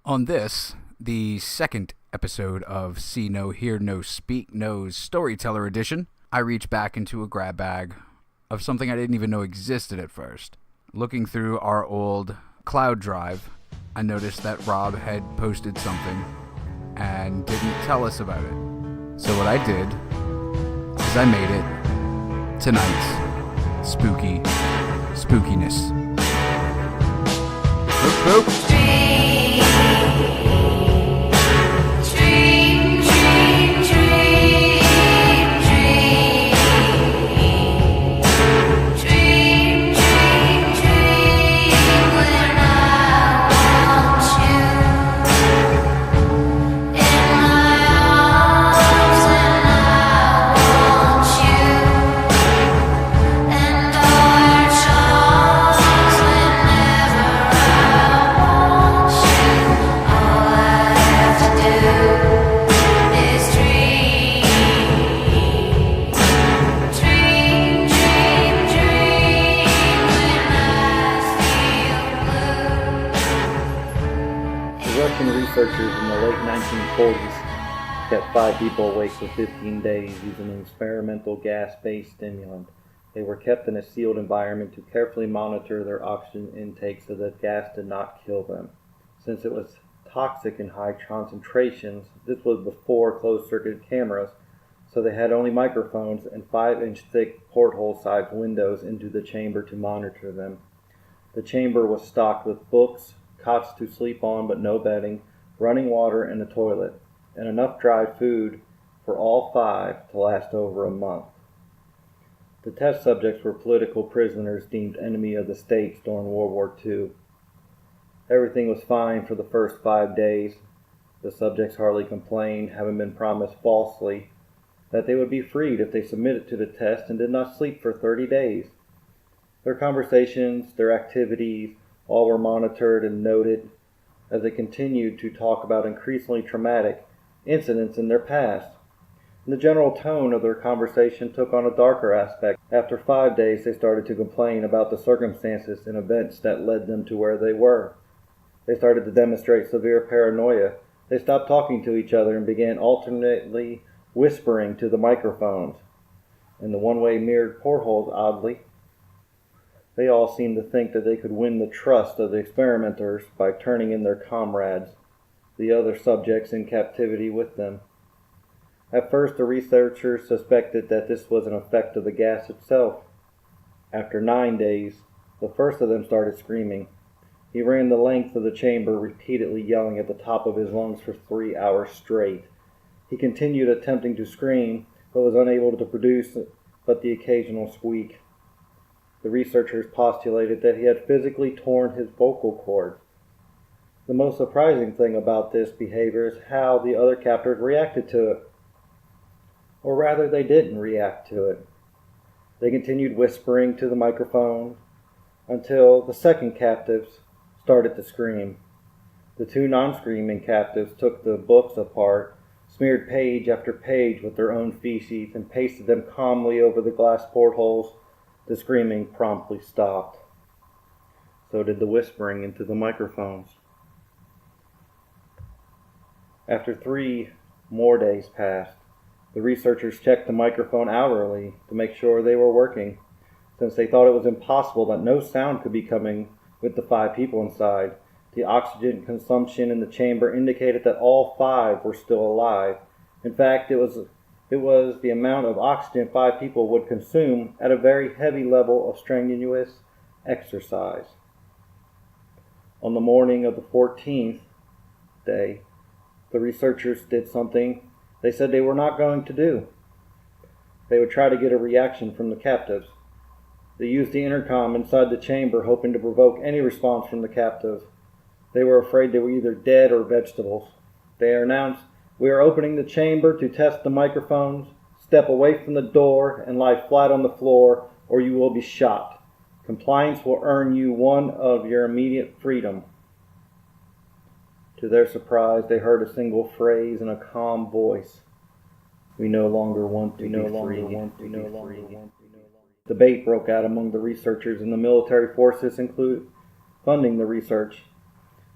On this, the second episode of See No, Hear No, Speak No's Storyteller Edition, I reach back into a grab bag of something I didn't even know existed at first. Looking through our old cloud drive, I noticed that Rob had posted something and didn't tell us about it. So what I did is I made it tonight's spookiness. Spook, spook. Researchers in the late 1940s kept 5 people awake for 15 days using an experimental gas-based stimulant. They were kept in a sealed environment to carefully monitor their oxygen intake so that gas did not kill them. Since it was toxic in high concentrations, this was before closed-circuit cameras, so they had only microphones and 5-inch thick porthole-sized windows into the chamber to monitor them. The chamber was stocked with books, cots to sleep on but no bedding, running water and a toilet, and enough dry food for all 5 to last over a month. The test subjects were political prisoners deemed enemy of the states during World War II. Everything was fine for the first 5 days. The subjects hardly complained, having been promised falsely that they would be freed if they submitted to the test and did not sleep for 30 days. Their conversations, their activities, all were monitored and noted as they continued to talk about increasingly traumatic incidents in their past. And the general tone of their conversation took on a darker aspect. After 5 days, they started to complain about the circumstances and events that led them to where they were. They started to demonstrate severe paranoia. They stopped talking to each other and began alternately whispering to the microphones. In the one-way mirrored portholes, oddly, they all seemed to think that they could win the trust of the experimenters by turning in their comrades, the other subjects in captivity with them. At first, the researchers suspected that this was an effect of the gas itself. After 9 days, the first of them started screaming. He ran the length of the chamber, repeatedly yelling at the top of his lungs for 3 hours straight. He continued attempting to scream, but was unable to produce but the occasional squeak. The researchers postulated that he had physically torn his vocal cords. The most surprising thing about this behavior is how the other captors reacted to it. Or rather, they didn't react to it. They continued whispering to the microphone until the second captives started to scream. The 2 non-screaming captives took the books apart, smeared page after page with their own feces, and pasted them calmly over the glass portholes. The screaming promptly stopped. So did the whispering into the microphones. After 3 more days passed, the researchers checked the microphone hourly to make sure they were working, since they thought it was impossible that no sound could be coming with the 5 people inside. The oxygen consumption in the chamber indicated that all 5 were still alive. In fact, it was the amount of oxygen 5 people would consume at a very heavy level of strenuous exercise. On the morning of the 14th day, the researchers did something they said they were not going to do. They would try to get a reaction from the captives. They used the intercom inside the chamber, hoping to provoke any response from the captives. They were afraid they were either dead or vegetables. They announced, "We are opening the chamber to test the microphones. Step away from the door and lie flat on the floor, or you will be shot. Compliance will earn you 1 of your immediate freedom." To their surprise, they heard a single phrase in a calm voice. "We no longer want to be free." Debate broke out among the researchers and the military forces funding the research.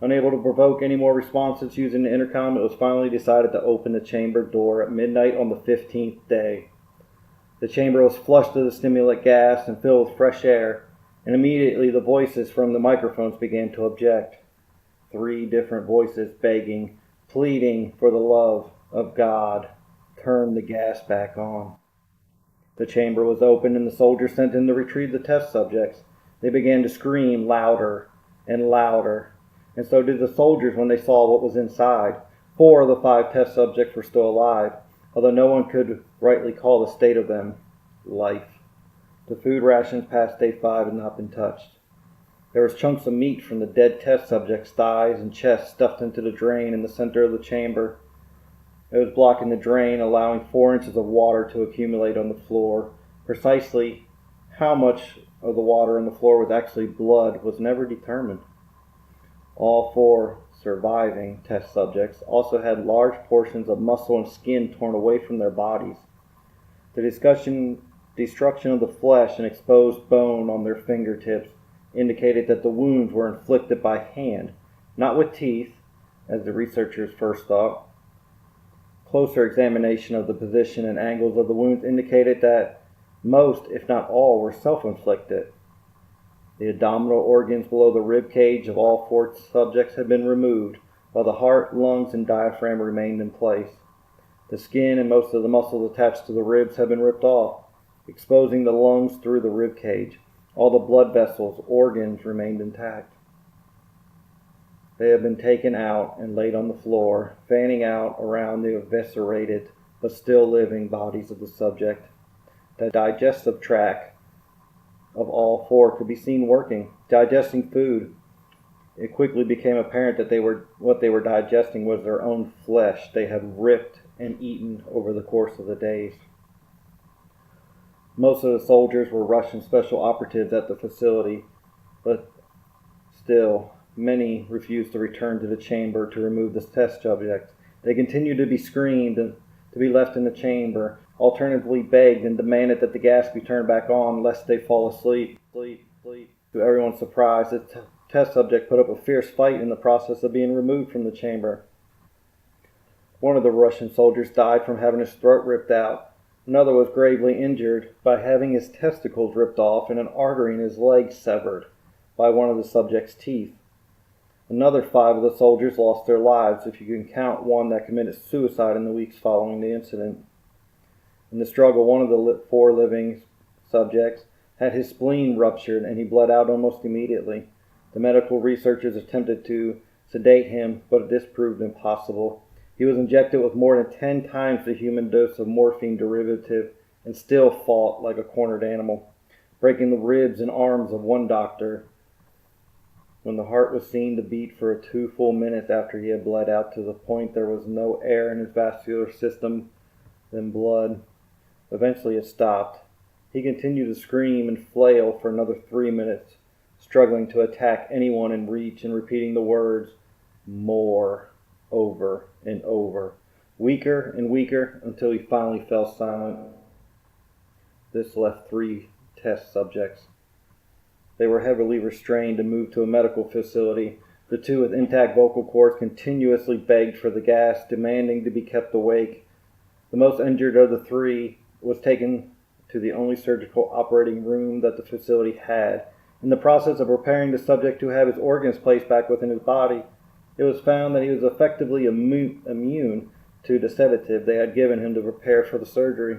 Unable to provoke any more responses using the intercom, it was finally decided to open the chamber door at midnight on the 15th day. The chamber was flushed with the stimulant gas and filled with fresh air, and immediately the voices from the microphones began to object. 3 different voices begging, pleading for the love of God, turn the gas back on. The chamber was opened and the soldiers sent in to retrieve the test subjects. They began to scream louder and louder, and so did the soldiers when they saw what was inside. 4 of the 5 test subjects were still alive, although no one could rightly call the state of them life. The food rations past day 5 had not been touched. There was chunks of meat from the dead test subjects' thighs and chests stuffed into the drain in the center of the chamber. It was blocking the drain, allowing 4 inches of water to accumulate on the floor. Precisely how much of the water on the floor was actually blood was never determined. All 4 surviving test subjects also had large portions of muscle and skin torn away from their bodies. The destruction of the flesh and exposed bone on their fingertips indicated that the wounds were inflicted by hand, not with teeth, as the researchers first thought. Closer examination of the position and angles of the wounds indicated that most, if not all, were self-inflicted. The abdominal organs below the rib cage of all 4 subjects had been removed, while the heart, lungs, and diaphragm remained in place. The skin and most of the muscles attached to the ribs had been ripped off, exposing the lungs through the rib cage. All the blood vessels, organs remained intact. They had been taken out and laid on the floor, fanning out around the eviscerated but still living bodies of the subject. The digestive tract of all 4 could be seen working, digesting food. It quickly became apparent that what they were digesting was their own flesh they had ripped and eaten over the course of the days. Most of the soldiers were Russian special operatives at the facility, but still, many refused to return to the chamber to remove the test subjects. They continued to be screamed and to be left in the chamber, alternatively begged and demanded that the gas be turned back on lest they fall asleep. To everyone's surprise, the test subject put up a fierce fight in the process of being removed from the chamber. One of the Russian soldiers died from having his throat ripped out. Another was gravely injured by having his testicles ripped off and an artery in his leg severed by one of the subject's teeth. Another 5 of the soldiers lost their lives, if you can count one that committed suicide in the weeks following the incident. In the struggle, one of the 4 living subjects had his spleen ruptured and he bled out almost immediately. The medical researchers attempted to sedate him, but this proved impossible. He was injected with more than 10 times the human dose of morphine derivative and still fought like a cornered animal, breaking the ribs and arms of one doctor. When the heart was seen to beat for 2 full minutes after he had bled out to the point there was no air in his vascular system than blood, eventually it stopped. He continued to scream and flail for another 3 minutes, struggling to attack anyone in reach and repeating the words, more, over and over, weaker and weaker until he finally fell silent. This left 3 test subjects. They were heavily restrained and moved to a medical facility. The 2 with intact vocal cords continuously begged for the gas, demanding to be kept awake. The most injured of the 3 was taken to the only surgical operating room that the facility had. In the process of preparing the subject to have his organs placed back within his body, it was found that he was effectively immune to the sedative they had given him to prepare for the surgery.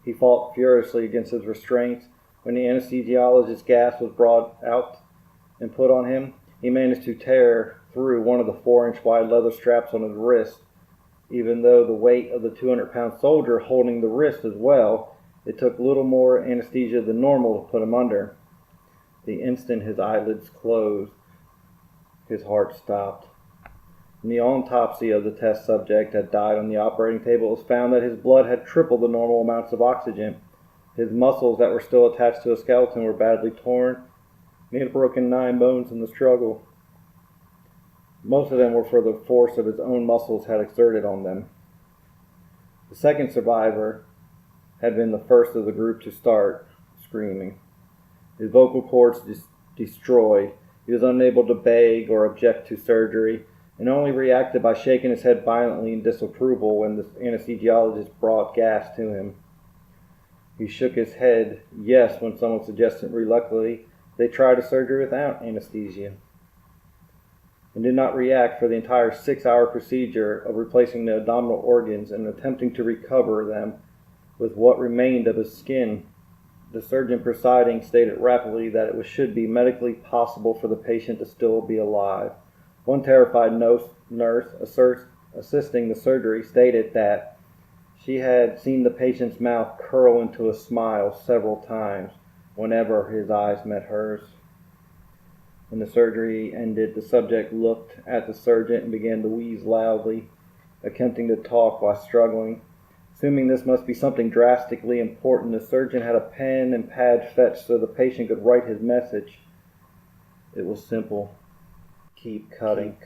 He fought furiously against his restraints. When the anesthesiologist's gas was brought out and put on him, he managed to tear through one of the 4-inch wide leather straps on his wrist. Even though the weight of the 200-pound soldier holding the wrist as well, it took little more anesthesia than normal to put him under. The instant his eyelids closed, his heart stopped. In the autopsy of the test subject had died on the operating table, it was found that his blood had tripled the normal amounts of oxygen. His muscles that were still attached to his skeleton were badly torn, and he had broken 9 bones in the struggle. Most of them were for the force of his own muscles had exerted on them. The second survivor had been the first of the group to start screaming. His vocal cords destroyed, He was unable to beg or object to surgery, and only reacted by shaking his head violently in disapproval when the anesthesiologist brought gas to him. He shook his head yes when someone suggested reluctantly they try a surgery without anesthesia, and did not react for the entire 6-hour procedure of replacing the abdominal organs and attempting to recover them with what remained of his skin. The surgeon presiding stated rapidly that it should be medically possible for the patient to still be alive. One terrified nurse assisting the surgery stated that she had seen the patient's mouth curl into a smile several times whenever his eyes met hers. When the surgery ended, the subject looked at the surgeon and began to wheeze loudly, attempting to talk while struggling. Assuming this must be something drastically important, the surgeon had a pen and pad fetched so the patient could write his message. It was simple. Keep cutting.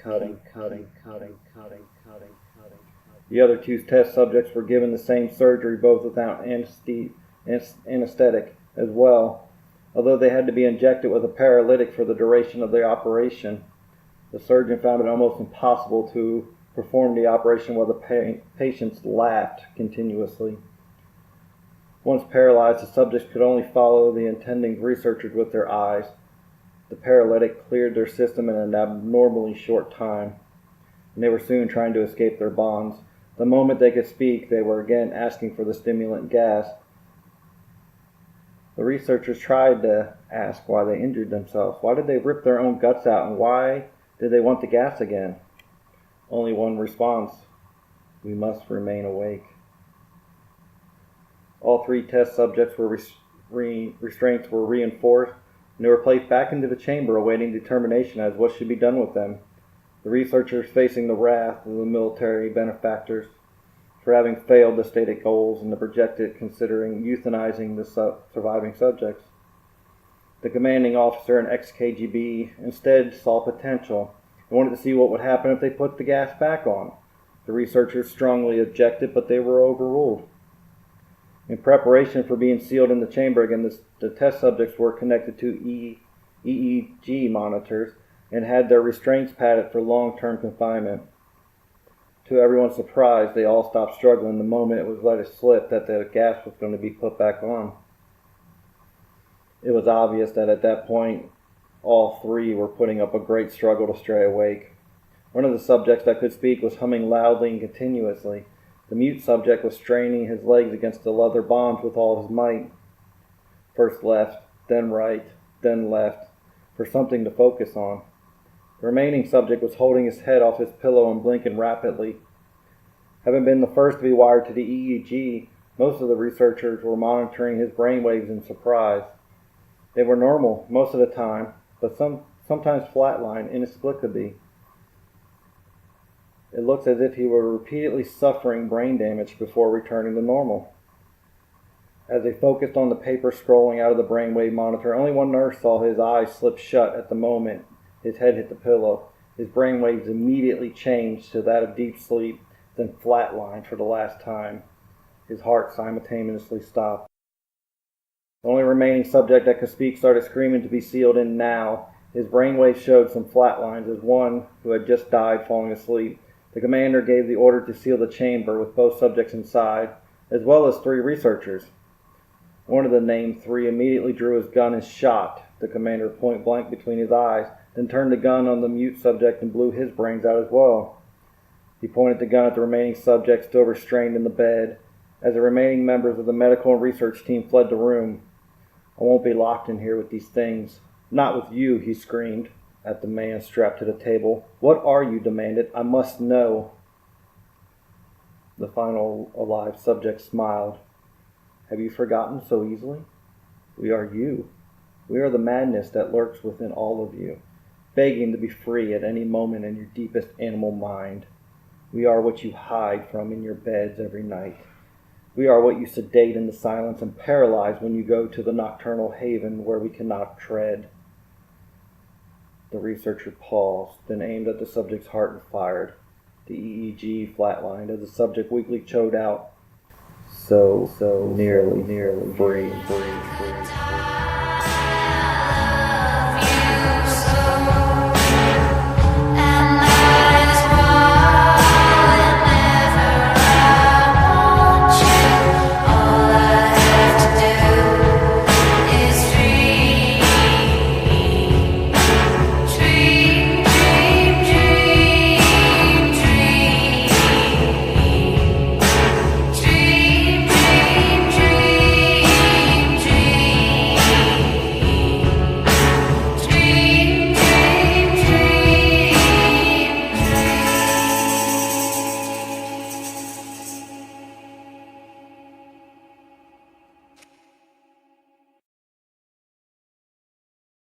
The other 2 test subjects were given the same surgery, both without anesthetic as well. Although they had to be injected with a paralytic for the duration of the operation, the surgeon found it almost impossible to perform the operation while the patients laughed continuously. Once paralyzed, the subjects could only follow the attending researchers with their eyes. The paralytic cleared their system in an abnormally short time, and they were soon trying to escape their bonds. The moment they could speak, they were again asking for the stimulant gas. The researchers tried to ask why they injured themselves. Why did they rip their own guts out, and why did they want the gas again? Only one response: we must remain awake. All 3 test subjects were restraints were reinforced, and they were placed back into the chamber awaiting determination as what should be done with them. The researchers facing the wrath of the military benefactors for having failed the stated goals and the projected considering euthanizing the surviving subjects. The commanding officer and ex-KGB instead saw potential and wanted to see what would happen if they put the gas back on. The researchers strongly objected, but they were overruled. In preparation for being sealed in the chamber again, the test subjects were connected to EEG monitors and had their restraints padded for long-term confinement. To everyone's surprise, they all stopped struggling the moment it was let slip that the gas was going to be put back on. It was obvious that at that point, all 3 were putting up a great struggle to stay awake. One of the subjects that could speak was humming loudly and continuously. The mute subject was straining his legs against the leather bonds with all his might. First left, then right, then left, for something to focus on. The remaining subject was holding his head off his pillow and blinking rapidly. Having been the first to be wired to the EEG, most of the researchers were monitoring his brainwaves in surprise. They were normal most of the time, but sometimes flatlined inexplicably. It looks as if he were repeatedly suffering brain damage before returning to normal. As they focused on the paper scrolling out of the brainwave monitor, only one nurse saw his eyes slip shut at the moment his head hit the pillow. His brainwaves immediately changed to that of deep sleep, then flatlined for the last time. His heart simultaneously stopped. The only remaining subject that could speak started screaming to be sealed in now. His brainwaves showed some flatlines as one who had just died falling asleep. The commander gave the order to seal the chamber with both subjects inside, as well as 3 researchers. One of the named 3 immediately drew his gun and shot the commander point blank between his eyes, then turned the gun on the mute subject and blew his brains out as well. He pointed the gun at the remaining subject still restrained in the bed. As the remaining members of the medical and research team fled the room, "I won't be locked in here with these things. Not with you," he screamed at the man strapped to the table. "What are you?" demanded. "I must know." The final alive subject smiled. "Have you forgotten so easily? We are you. We are the madness that lurks within all of you, begging to be free at any moment in your deepest animal mind. We are what you hide from in your beds every night. We are what you sedate into silence and paralyze when you go to the nocturnal haven where we cannot tread." The researcher paused, then aimed at the subject's heart and fired. The EEG flatlined as the subject weakly choked out, so nearly free.